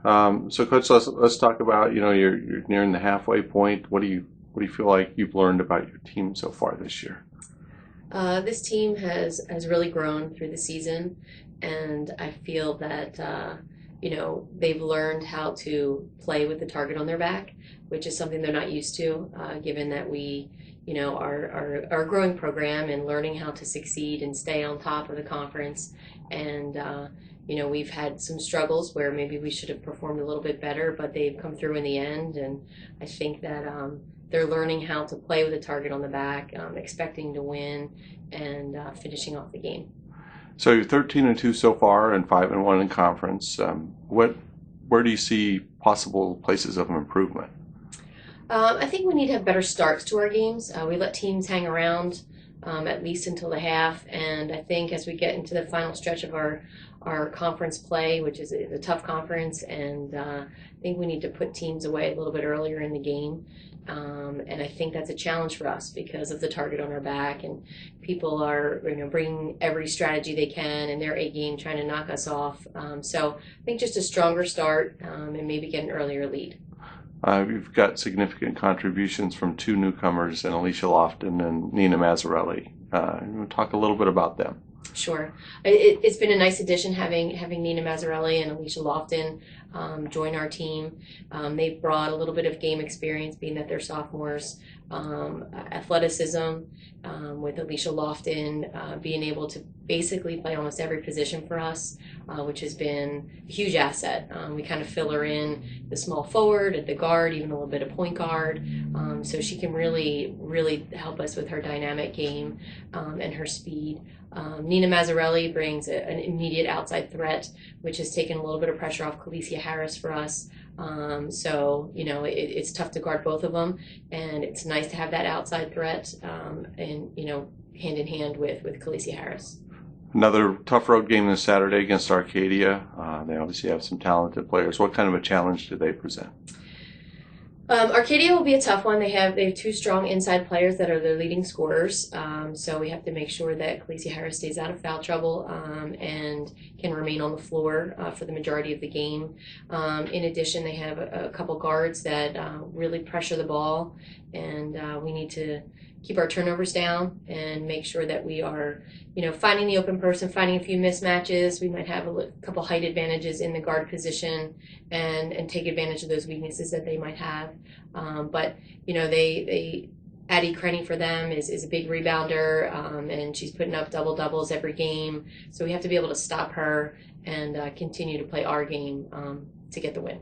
So, Coach, let's talk about, you're nearing the halfway point. What do you feel like you've learned about your team so far this year? This team has really grown through the season, and I feel that they've learned how to play with the target on their back, which is something they're not used to, given that we are a growing program and learning how to succeed and stay on top of the conference. And we've had some struggles where maybe we should have performed a little bit better, but they've come through in the end. And I think that they're learning how to play with a target on the back, expecting to win, and finishing off the game. So you're 13-2 so far and 5-1 in conference. Where do you see possible places of improvement? I think we need to have better starts to our games. We let teams hang around at least until the half, and I think as we get into the final stretch of our conference play, which is a tough conference, and I think we need to put teams away a little bit earlier in the game. And I think that's a challenge for us because of the target on our back, and people are bringing every strategy they can in their A game trying to knock us off. So I think just a stronger start and maybe get an earlier lead. You've got significant contributions from two newcomers, and Alicia Lofton and Nina Mazzarelli. Talk a little bit about them. Sure. It's been a nice addition having Nina Mazzarelli and Alicia Lofton join our team. They've brought a little bit of game experience, being that they're sophomores, athleticism, with Alicia Lofton being able to basically play almost every position for us, which has been a huge asset. We kind of fill her in the small forward, at the guard, even a little bit of point guard. So she can really, really help us with her dynamic game and her speed. Nina Mazzarelli brings an immediate outside threat, which has taken a little bit of pressure off Khaleesi Harris for us. So it's tough to guard both of them, and it's nice to have that outside threat, and hand in hand with Khaleesi Harris. Another tough road game this Saturday against Arcadia. They obviously have some talented players. What kind of a challenge do they present? Arcadia will be a tough one. They have two strong inside players that are their leading scorers. So we have to make sure that Khaleesi Harris stays out of foul trouble and can remain on the floor for the majority of the game. In addition, they have a couple guards that really pressure the ball, and we need to keep our turnovers down and make sure that we are, finding the open person, finding a few mismatches. We might have a couple height advantages in the guard position and take advantage of those weaknesses that they might have. But they Addie Crenny for them is a big rebounder, and she's putting up double doubles every game. So we have to be able to stop her and continue to play our game to get the win.